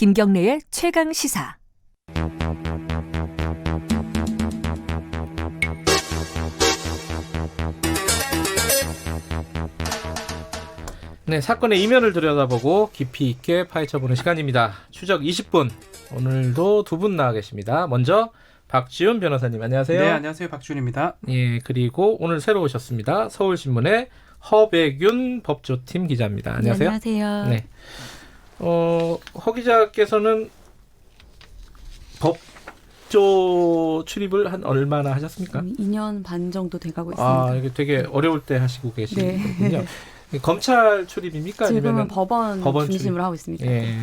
김경래의 최강 시사. 네, 사건의 이면을 들여다보고 깊이 있게 파헤쳐보는 시간입니다. 추적 20분. 오늘도 두 분 나와 계십니다. 먼저 박지훈 변호사님, 안녕하세요. 네, 안녕하세요. 박지훈입니다. 예, 그리고 오늘 새로 오셨습니다. 서울신문의 허백윤 법조팀 기자입니다. 안녕하세요. 네, 안녕하세요. 네. 허 기자께서는 법조 출입을 한 얼마나 하셨습니까? 2년 반 정도 돼가고 있습니다. 아, 이게 되게 어려울 때 하시고 계시군요. 네. 검찰 출입입니까? 지금은 아니면은 법원 중심으로 출입? 하고 있습니다. 예.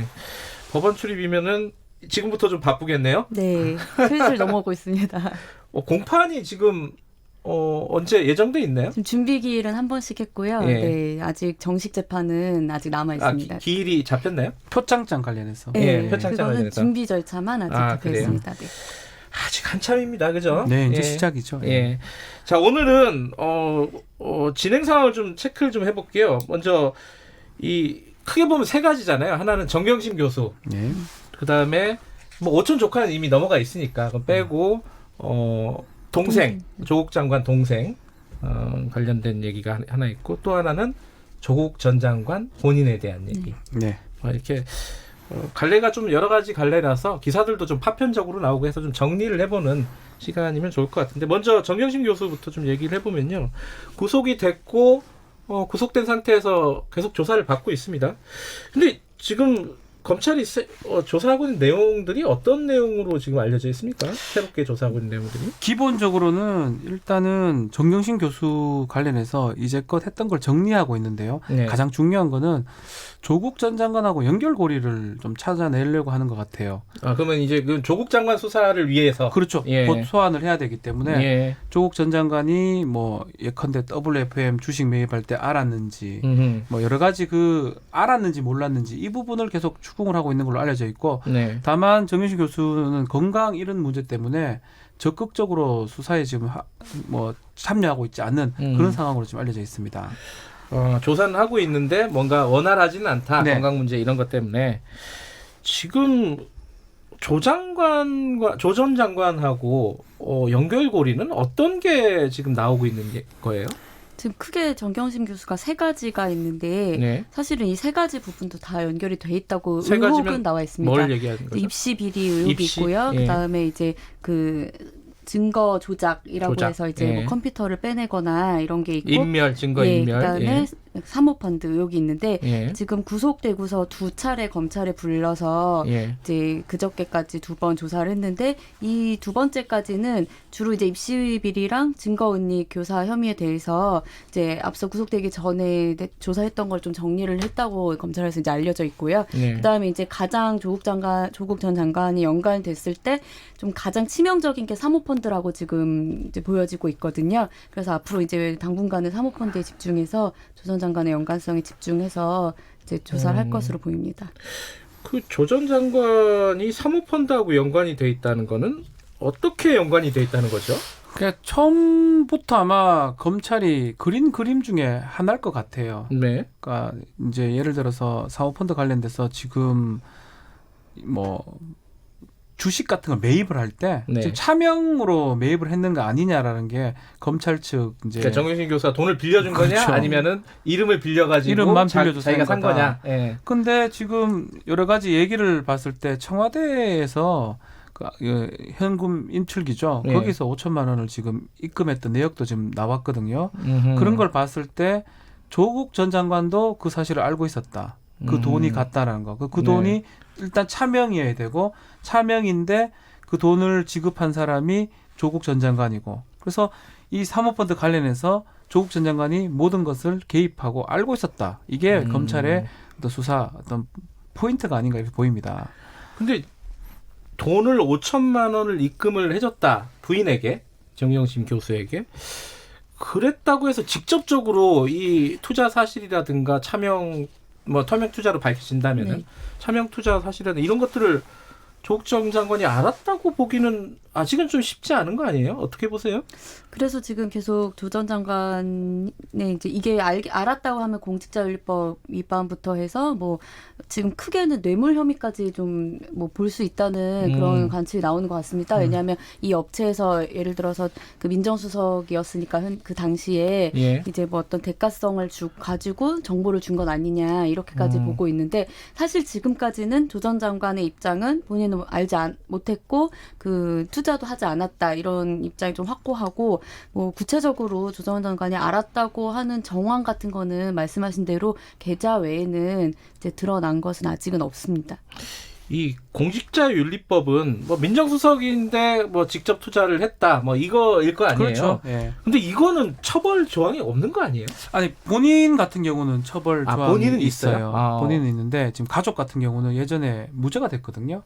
법원 출입이면은 지금부터 좀 바쁘겠네요. 네, 슬슬 넘어오고 있습니다. 공판이 지금 언제 예정돼 있나요? 지금 준비기일은 한 번씩 했고요. 예. 네, 아직 정식 재판은 아직 남아 있습니다. 기일이 잡혔나요? 표창장 관련해서. 네, 표창장 그거는 관련해서. 준비 절차만 아직 잡혀 그래요? 있습니다. 네. 아직 한참입니다, 그죠? 네, 이제 예. 시작이죠. 예. 자, 오늘은 진행 상황을 좀 체크를 좀 해볼게요. 먼저 이 크게 보면 세 가지잖아요. 하나는 정경심 교수. 네. 그 다음에 뭐 오촌 조카는 이미 넘어가 있으니까 그건 빼고 동생 조국 장관 동생 관련된 얘기가 하나 있고 또 하나는 조국 전 장관 본인에 대한 얘기. 네. 이렇게 갈래가 좀 여러 가지 갈래라서 기사들도 좀 파편적으로 나오고 해서 좀 정리를 해보는 시간이면 좋을 것 같은데 먼저 정경심 교수부터 좀 얘기를 해보면요. 구속이 됐고 구속된 상태에서 계속 조사를 받고 있습니다. 근데 지금 검찰이 조사하고 있는 내용들이 어떤 내용으로 지금 알려져 있습니까? 새롭게 조사하고 있는 내용들이? 기본적으로는 일단은 정경심 교수 관련해서 이제껏 했던 걸 정리하고 있는데요. 네. 가장 중요한 거는 조국 전 장관하고 연결고리를 좀 찾아내려고 하는 것 같아요. 그러면 이제 그 조국 장관 수사를 위해서 그렇죠. 예. 곧 소환을 해야 되기 때문에 예. 조국 전 장관이 뭐 예컨대 WFM 주식 매입할 때 알았는지 뭐 여러 가지 알았는지 몰랐는지 이 부분을 계속 추궁을 하고 있는 걸로 알려져 있고 네. 다만 정경심 교수는 건강 이런 문제 때문에 적극적으로 수사에 지금 참여하고 있지 않는 그런 상황으로 지금 알려져 있습니다. 조사는 하고 있는데 뭔가 원활하지는 않다. 네. 건강 문제 이런 것 때문에 지금 조 전 장관하고 연결고리는 어떤 게 지금 나오고 있는 거예요? 지금 크게 정경심 교수가 세 가지가 있는데 네. 사실은 이 세 가지 부분도 다 연결이 돼 있다고 세 의혹은 가지면 나와 있습니다. 뭘 얘기하는 거죠? 입시 비리 의혹이 입시? 있고요. 예. 그다음에 이제 증거 조작이라고 조작. 해서 이제 예. 뭐 컴퓨터를 빼내거나 이런 게 있고 인멸, 증거 인멸. 그다음에 사모펀드 의혹이 있는데 예. 지금 구속되고서 두 차례 검찰에 불러서 예. 이제 그저께까지 두 번 조사를 했는데 이 두 번째까지는 주로 이제 입시 비리랑 증거은닉 교사 혐의에 대해서 이제 앞서 구속되기 전에 조사했던 걸 좀 정리를 했다고 검찰에서 이제 알려져 있고요. 예. 그다음에 이제 가장 조국 전 장관이 연관됐을 때 좀 가장 치명적인 게 사모펀드라고 지금 이제 보여지고 있거든요. 그래서 앞으로 이제 당분간은 사모펀드에 집중해서 조 전 장관의 연관성에 집중해서 이제 조사를 할 것으로 보입니다. 그 조 전 장관이 사모펀드하고 연관이 돼 있다는 거는 어떻게 연관이 돼 있다는 거죠? 그러니까 처음부터 아마 검찰이 그린 그림 중에 하나일 것 같아요. 네. 그러니까 이제 예를 들어서 사모펀드 관련돼서 지금 뭐 주식 같은 걸 매입을 할 때 네. 지금 차명으로 매입을 했는 거 아니냐라는 게 검찰 측 이제 그러니까 정경심 교수가 돈을 빌려준 거냐 그렇죠. 아니면은 이름을 빌려가지고 이름만 빌려줘서 자기가 산 한 거다. 거냐? 예. 근데 지금 여러 가지 얘기를 봤을 때 청와대에서 현금 인출기죠. 예. 거기서 5천만 원을 지금 입금했던 내역도 지금 나왔거든요. 음흠. 그런 걸 봤을 때 조국 전 장관도 그 사실을 알고 있었다. 그 돈이 갔다라는 거. 그 돈이 일단 차명이어야 되고 차명인데 그 돈을 지급한 사람이 조국 전 장관이고 그래서 이 사모펀드 관련해서 조국 전 장관이 모든 것을 개입하고 알고 있었다. 이게 검찰의 어떤 수사 어떤 포인트가 아닌가 이렇게 보입니다. 근데 돈을 5천만 원을 입금을 해줬다. 부인에게, 정경심 교수에게. 그랬다고 해서 직접적으로 이 투자 사실이라든가 차명 터명 투자로 밝혀진다면은 네. 차명 투자 사실이라든가 이런 것들을 조국 전 장관이 알았다고 보기는 아직은 좀 쉽지 않은 거 아니에요? 어떻게 보세요? 그래서 지금 계속 조 전 장관의 이제 이게 알았다고 하면 공직자윤리법 위반부터 해서 뭐 지금 크게는 뇌물 혐의까지 좀 뭐 볼 수 있다는 그런 관측이 나오는 것 같습니다. 왜냐하면 이 업체에서 예를 들어서 그 민정수석이었으니까 그 당시에 예. 이제 뭐 어떤 대가성을 가지고 정보를 준 건 아니냐 이렇게까지 보고 있는데 사실 지금까지는 조 전 장관의 입장은 본인은 알지 못했고 그 투자도 하지 않았다 이런 입장이 좀 확고하고 뭐 구체적으로 조 전 장관이 알았다고 하는 정황 같은 거는 말씀하신 대로 계좌 외에는 이제 드러난 것은 아직은 없습니다. 이 공직자윤리법은 뭐 민정수석인데 뭐 직접 투자를 했다 뭐 이거일 거 아니에요. 그렇죠. 예. 근데 이거는 처벌 조항이 없는 거 아니에요? 아니 본인 같은 경우는 처벌 조항이 본인은 있어요. 있어요? 아. 본인은 있는데 지금 가족 같은 경우는 예전에 무죄가 됐거든요.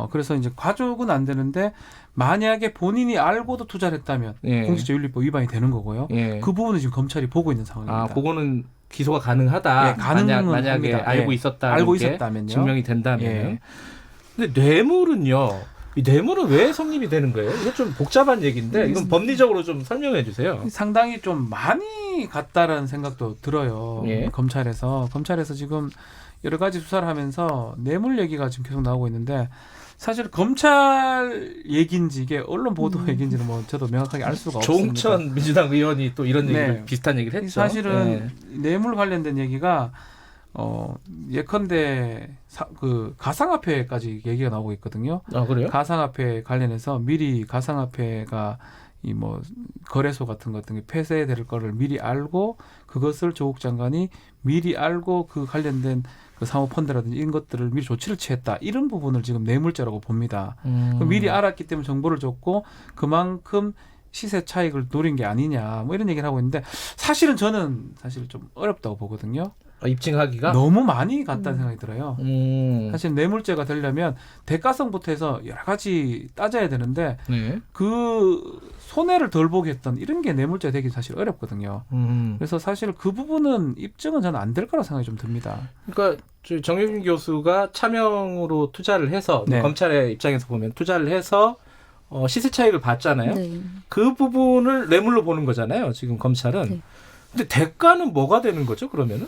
그래서 이제 가족은 안 되는데 만약에 본인이 알고도 투자를 했다면 예. 공직자윤리법 위반이 되는 거고요. 예. 그 부분은 지금 검찰이 보고 있는 상황입니다. 그거는 기소가 가능하다. 예, 가능은 만약에 합니다. 알고 예. 있었다는 알고 게 있었다면요. 증명이 된다면. 예. 근데 뇌물은요. 이 뇌물은 왜 성립이 되는 거예요? 이게 좀 복잡한 얘기인데 이건 법리적으로 좀 설명해 주세요. 상당히 좀 많이 갔다라는 생각도 들어요. 예. 검찰에서 지금 여러 가지 수사를 하면서 뇌물 얘기가 지금 계속 나오고 있는데 사실 검찰 얘기인지 이게 언론 보도 얘기인지는 뭐 저도 명확하게 알 수가 없습니다. 조홍천 민주당 의원이 또 이런 얘기를 네. 비슷한 얘기를 했죠. 사실은 뇌물 관련된 얘기가 예컨대 그 가상화폐까지 얘기가 나오고 있거든요. 아 그래요? 가상화폐 관련해서 미리 가상화폐가 이 뭐 거래소 같은 게 폐쇄될 거를 미리 알고 그것을 조국 장관이 미리 알고 그 관련된 그 사모펀드라든지 이런 것들을 미리 조치를 취했다. 이런 부분을 지금 뇌물죄라고 봅니다. 미리 알았기 때문에 정보를 줬고 그만큼 시세 차익을 노린 게 아니냐 뭐 이런 얘기를 하고 있는데 사실은 저는 사실 좀 어렵다고 보거든요. 입증하기가? 너무 많이 갔다는 생각이 들어요. 사실 뇌물죄가 되려면 대가성부터 해서 여러 가지 따져야 되는데 네. 그 손해를 덜 보게 했던 이런 게 뇌물죄 되기 사실 어렵거든요. 그래서 사실 그 부분은 입증은 저는 안 될 거라고 생각이 좀 듭니다. 그러니까 정영진 교수가 차명으로 투자를 해서 네. 검찰의 입장에서 보면 투자를 해서 시세 차익을 봤잖아요. 네. 그 부분을 뇌물로 보는 거잖아요. 지금 검찰은. 네. 근데 대가는 뭐가 되는 거죠? 그러면은?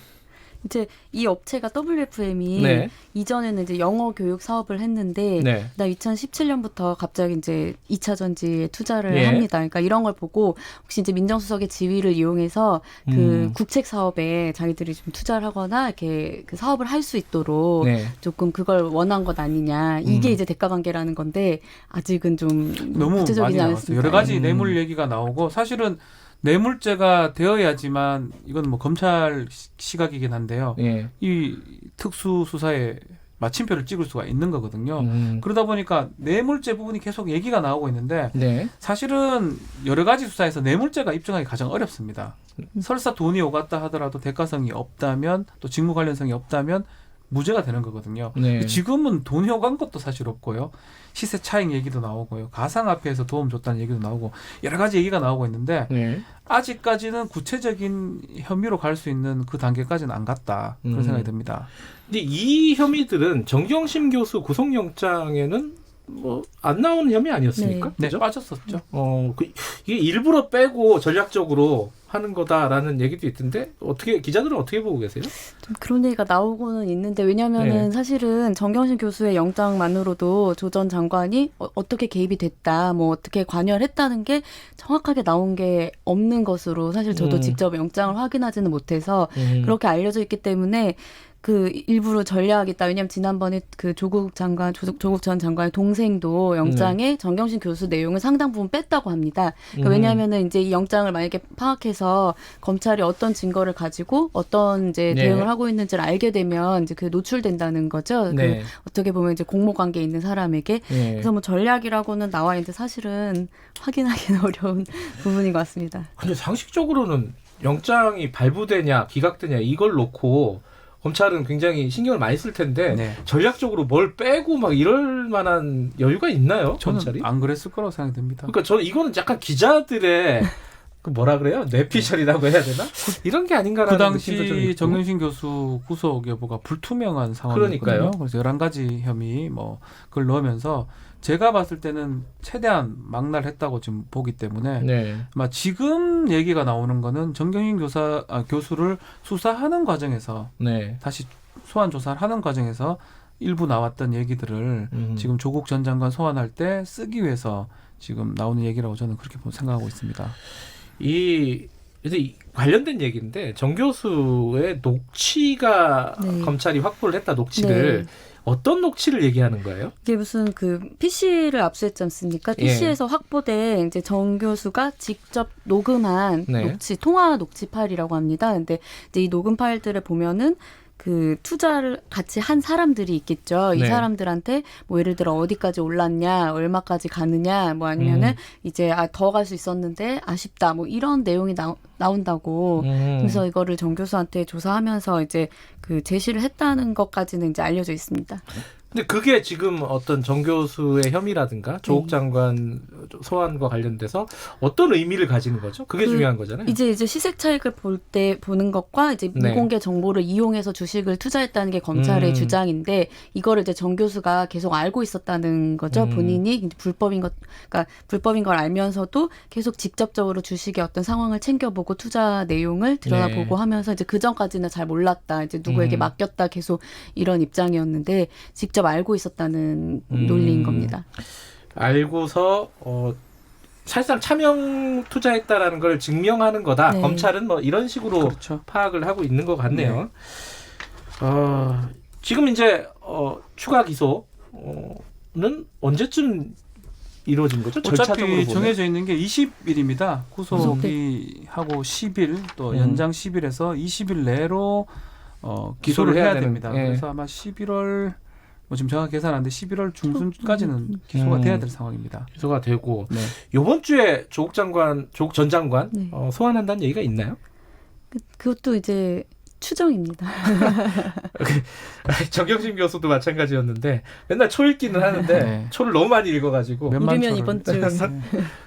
이제 이 업체가 WFM이 네. 이전에는 이제 영어 교육 사업을 했는데 네. 2017년부터 갑자기 이제 2차 전지에 투자를 예. 합니다. 그러니까 이런 걸 보고 혹시 이제 민정수석의 지위를 이용해서 그 국책 사업에 자기들이 좀 투자를 하거나 이렇게 그 사업을 할 수 있도록 네. 조금 그걸 원한 것 아니냐. 이게 이제 대가 관계라는 건데 아직은 좀 너무 많이 구체적이지 나왔어요. 않습니다. 여러 가지 뇌물 얘기가 나오고 사실은 뇌물죄가 되어야지만 이건 뭐 검찰 시각이긴 한데요. 예. 이 특수수사에 마침표를 찍을 수가 있는 거거든요. 그러다 보니까 뇌물죄 부분이 계속 얘기가 나오고 있는데 네. 사실은 여러 가지 수사에서 뇌물죄가 입증하기 가장 어렵습니다. 설사 돈이 오갔다 하더라도 대가성이 없다면 또 직무 관련성이 없다면 무죄가 되는 거거든요. 네. 지금은 돈이 오간 것도 사실 없고요. 시세 차익 얘기도 나오고요. 가상화폐에서 도움 줬다는 얘기도 나오고 여러 가지 얘기가 나오고 있는데 네. 아직까지는 구체적인 혐의로 갈 수 있는 그 단계까지는 안 갔다. 그런 생각이 듭니다. 근데 이 혐의들은 정경심 교수 구속영장에는 뭐 안 나오는 혐의 아니었습니까? 네, 그죠? 빠졌었죠. 이게 일부러 빼고 전략적으로 하는 거다라는 얘기도 있던데 기자들은 어떻게 보고 계세요? 좀 그런 얘기가 나오고는 있는데 왜냐하면은 네. 사실은 정경심 교수의 영장만으로도 조 전 장관이 어떻게 개입이 됐다, 뭐 어떻게 관여를 했다는 게 정확하게 나온 게 없는 것으로 사실 저도 직접 영장을 확인하지는 못해서 그렇게 알려져 있기 때문에 그 일부러 전략이다. 왜냐하면 지난번에 그 조국 전 장관의 동생도 영장에 정경심 교수 내용을 상당 부분 뺐다고 합니다. 그러니까 왜냐하면은 이제 이 영장을 만약에 파악해서 검찰이 어떤 증거를 가지고 어떤 이제 네. 대응을 하고 있는지를 알게 되면 이제 그 노출된다는 거죠. 네. 그 어떻게 보면 이제 공모 관계에 있는 사람에게. 네. 그래서 뭐 전략이라고는 나와 있는데 사실은 확인하기는 어려운 부분인 것 같습니다. 근데 상식적으로는 영장이 발부되냐 기각되냐 이걸 놓고 검찰은 굉장히 신경을 많이 쓸 텐데 네. 전략적으로 뭘 빼고 막 이럴 만한 여유가 있나요? 저는 검찰이? 안 그랬을 거라고 생각이 듭니다. 그러니까 저는 이거는 약간 기자들의 그 뭐라 그래요? 뇌피셜이라고 해야 되나? 이런 게 아닌가라는 그 느낌도 좀 당시 있고. 정경심 교수 구속 여부가 불투명한 상황이었거든요. 그러니까요. 그래서 11가지 혐의 뭐 그걸 넣으면서 제가 봤을 때는 최대한 망랄했다고 지금 보기 때문에 네. 아마 지금 얘기가 나오는 거는 정경심 교수를 수사하는 과정에서 네. 다시 소환 조사를 하는 과정에서 일부 나왔던 얘기들을 지금 조국 전 장관 소환할 때 쓰기 위해서 지금 나오는 얘기라고 저는 그렇게 생각하고 있습니다. 이제 관련된 얘기인데 정 교수의 녹취가 네. 검찰이 확보를 했다. 녹취를 어떤 녹취를 얘기하는 거예요? 이게 무슨 그 PC를 압수했지 않습니까? PC에서 확보된 이제 정 교수가 직접 녹음한 네. 녹취, 통화 녹취 파일이라고 합니다. 근데 이제 이 녹음 파일들을 보면은 그 투자를 같이 한 사람들이 있겠죠. 이 네. 사람들한테 뭐 예를 들어 어디까지 올랐냐, 얼마까지 가느냐, 뭐 아니면은 이제 더 갈 수 있었는데 아쉽다, 뭐 이런 내용이 나온다고. 그래서 이거를 정 교수한테 조사하면서 이제 그 제시를 했다는 것까지는 이제 알려져 있습니다. 근데 그게 지금 어떤 정 교수의 혐의라든가 조국 장관 소환과 관련돼서 어떤 의미를 가지는 거죠? 그게 중요한 거잖아요. 이제 시세 차익을 보는 것과 이제 네. 미공개 정보를 이용해서 주식을 투자했다는 게 검찰의 주장인데 이거를 이제 정 교수가 계속 알고 있었다는 거죠. 본인이 이제 그러니까 불법인 걸 알면서도 계속 직접적으로 주식의 어떤 상황을 챙겨보고 투자 내용을 들여다보고 네. 하면서 이제 그 전까지는 잘 몰랐다. 이제 누구에게 맡겼다 계속 이런 입장이었는데 직접 알고 있었다는 논리인 겁니다. 알고서 사실상 차명 투자했다라는 걸 증명하는 거다. 네. 검찰은 뭐 이런 식으로 그렇죠. 파악을 하고 있는 것 같네요. 지금 이제 추가 기소는 언제쯤 이루어진 거죠? 절차적으로 어차피 보면. 정해져 있는 게 20일입니다. 구속이 하고 10일 또 연장 10일에서 20일 내로 기소를 해야 됩니다. 예. 그래서 아마 11월 뭐 지금 정확히 계산 안 돼 11월 중순까지는 기소가 돼야 될 상황입니다. 기소가 되고 네. 이번 주에 조국 전 장관 네. 소환한다는 얘기가 있나요? 그것도 이제 추정입니다. 정경심 교수도 마찬가지였는데 맨날 초 읽기는 하는데 네. 초를 너무 많이 읽어가지고 몇만 이르면 초를.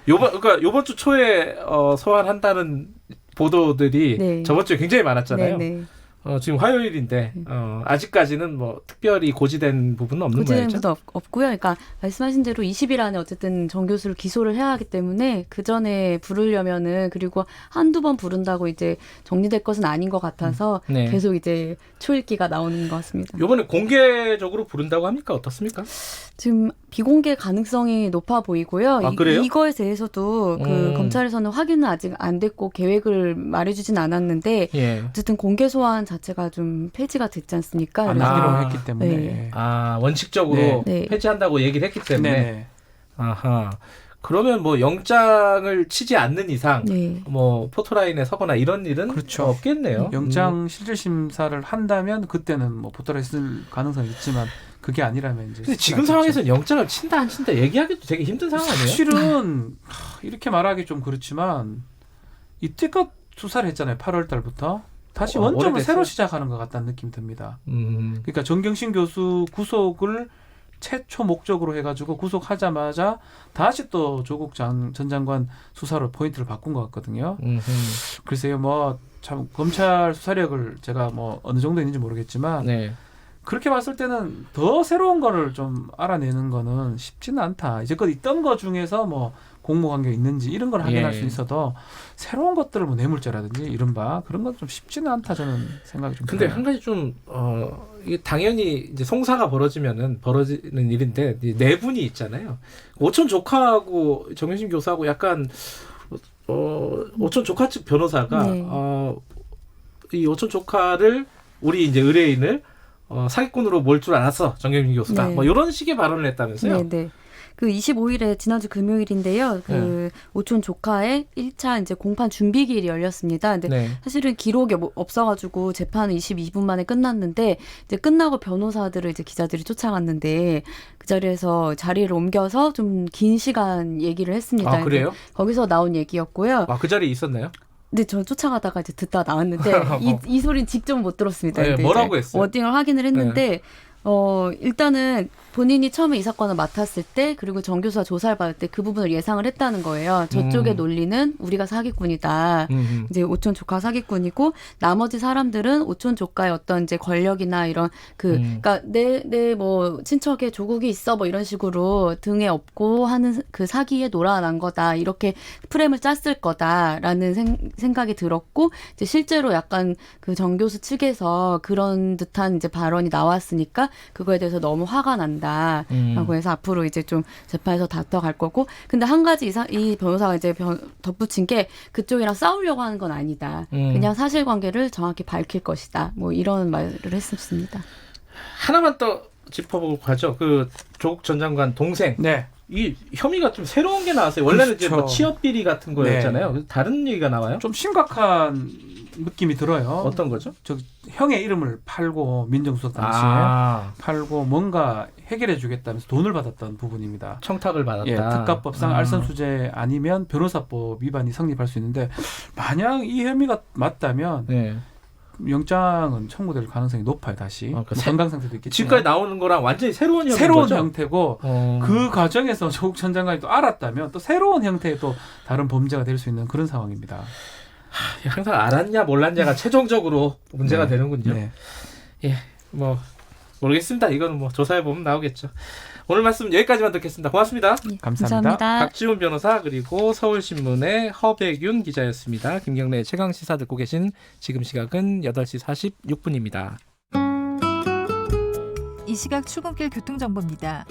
이번 주. 요번 주 초에 소환한다는 보도들이 네. 저번 주에 굉장히 많았잖아요. 네네. 지금 화요일인데 아직까지는 뭐 특별히 고지된 부분은 없는 고지된 거죠. 것도 없고요. 그러니까 말씀하신 대로 20일 안에 어쨌든 정 교수를 기소를 해야 하기 때문에 그 전에 부르려면은 그리고 한두 번 부른다고 이제 정리될 것은 아닌 것 같아서 네. 계속 이제 초읽기가 나오는 것 같습니다. 이번에 공개적으로 부른다고 합니까? 어떻습니까? 지금 비공개 가능성이 높아 보이고요. 아, 그래요? 이거에 대해서도 그 검찰에서는 확인은 아직 안 됐고 계획을 말해주진 않았는데 예. 어쨌든 공개 소환 자체가 좀 폐지가 됐지 않습니까? 안 그래서 하기로 아, 했기 때문에. 네. 원칙적으로 네. 폐지한다고 얘기를 했기 때문에 네. 아하. 그러면 뭐 영장을 치지 않는 이상 네. 뭐 포토라인에 서거나 이런 일은 그렇죠. 없겠네요. 영장 실질 심사를 한다면 그때는 뭐 보따리 쓸 가능성이 있지만 그게 아니라면 이제. 근데 지금 상황에서는 영장을 친다 안 친다 얘기하기도 되게 힘든 상황 아니에요? 사실은 이렇게 말하기 좀 그렇지만 이때껏 수사를 했잖아요. 8월 달부터. 다시 원점을 오래됐어요. 새로 시작하는 것 같다는 느낌 듭니다. 그러니까 정경심 교수 구속을 최초 목적으로 해가지고 구속하자마자 다시 또 조국 전 장관 수사로 포인트를 바꾼 것 같거든요. 글쎄요, 뭐 참 검찰 수사력을 제가 뭐 어느 정도 있는지 모르겠지만 네. 그렇게 봤을 때는 더 새로운 거를 좀 알아내는 거는 쉽지는 않다. 이제껏 있던 거 중에서 뭐 공모관계 있는지 이런 걸 확인할 예. 수 있어도 새로운 것들을 뭐 뇌물죄라든지 이른바 그런 건 좀 쉽지는 않다 저는 생각이 좀 근데 들어요. 한 가지 좀 이게 당연히 이제 송사가 벌어지는 일인데 이 네 분이 있잖아요. 오촌 조카하고 정현심 교수하고 약간 오촌 조카 측 변호사가 네. 이 오촌 조카를 우리 이제 의뢰인을 사기꾼으로 몰 줄 알았어 정경심 교수가 네. 뭐 이런 식의 발언을 했다면서요? 네. 그 25일에 지난주 금요일인데요. 그 오촌 조카의 1차 이제 공판 준비기일이 열렸습니다. 근데 네. 사실은 기록이 없어가지고 재판은 22분 만에 끝났는데 이제 끝나고 변호사들을 이제 기자들이 쫓아갔는데 그 자리에서 자리를 옮겨서 좀 긴 시간 얘기를 했습니다. 아 그래요? 거기서 나온 얘기였고요. 아 그 자리에 있었나요? 근데 저 쫓아가다가 이제 듣다 나왔는데 이 소리는 직접 못 들었습니다. 네, 근데 뭐라고 이제 했어요? 워딩을 확인을 했는데 일단은 본인이 처음에 이 사건을 맡았을 때 그리고 정 교수가 조사를 받을 때 그 부분을 예상을 했다는 거예요. 저쪽의 논리는 우리가 사기꾼이다. 이제 오촌 조카 사기꾼이고 나머지 사람들은 오촌 조카의 어떤 이제 권력이나 이런 그러니까 내 뭐 친척에 조국이 있어 뭐 이런 식으로 등에 업고 하는 그 사기에 놀아난 거다. 이렇게 프레임을 짰을 거다라는 생각이 들었고 이제 실제로 약간 그 정 교수 측에서 그런 듯한 이제 발언이 나왔으니까 그거에 대해서 너무 화가 난다라고 해서 앞으로 이제 좀 재판에서 다퉈갈 거고 근데 한 가지 이 변호사가 이제 덧붙인 게 그쪽이랑 싸우려고 하는 건 아니다. 그냥 사실관계를 정확히 밝힐 것이다. 뭐 이런 말을 했었습니다. 하나만 더 짚어보고 가죠. 그 조국 전 장관 동생. 네. 이 혐의가 좀 새로운 게 나왔어요. 원래는 이제 뭐 그렇죠. 취업 비리 같은 거였잖아요. 그래서 다른 얘기가 나와요? 좀 심각한 느낌이 들어요. 어떤 거죠? 저 형의 이름을 팔고 민정수석 당시에 팔고 뭔가 해결해 주겠다면서 돈을 받았던 부분입니다. 청탁을 받았다. 예, 특가법상 알선수재 아니면 변호사법 위반이 성립할 수 있는데 만약 이 혐의가 맞다면 네. 영장은 청구될 가능성이 높아요. 다시 그러니까 건강 상태도 있겠지만 지금까지 나오는 거랑 완전히 새로운 혐의인 새로운 거죠? 형태고 그 과정에서 조국 전 장관이 또 알았다면 또 새로운 형태의 또 다른 범죄가 될 수 있는 그런 상황입니다. 항상 알았냐 몰랐냐가 최종적으로 문제가 되는군요. 네. 예, 뭐 모르겠습니다. 이거는 뭐 조사해 보면 나오겠죠. 오늘 말씀 여기까지만 듣겠습니다. 고맙습니다. 예, 감사합니다. 박지훈 변호사 그리고 서울신문의 허백윤 기자였습니다. 김경래의 최강시사 듣고 계신 지금 시각은 8시 46분입니다. 이 시각 출근길 교통정보입니다.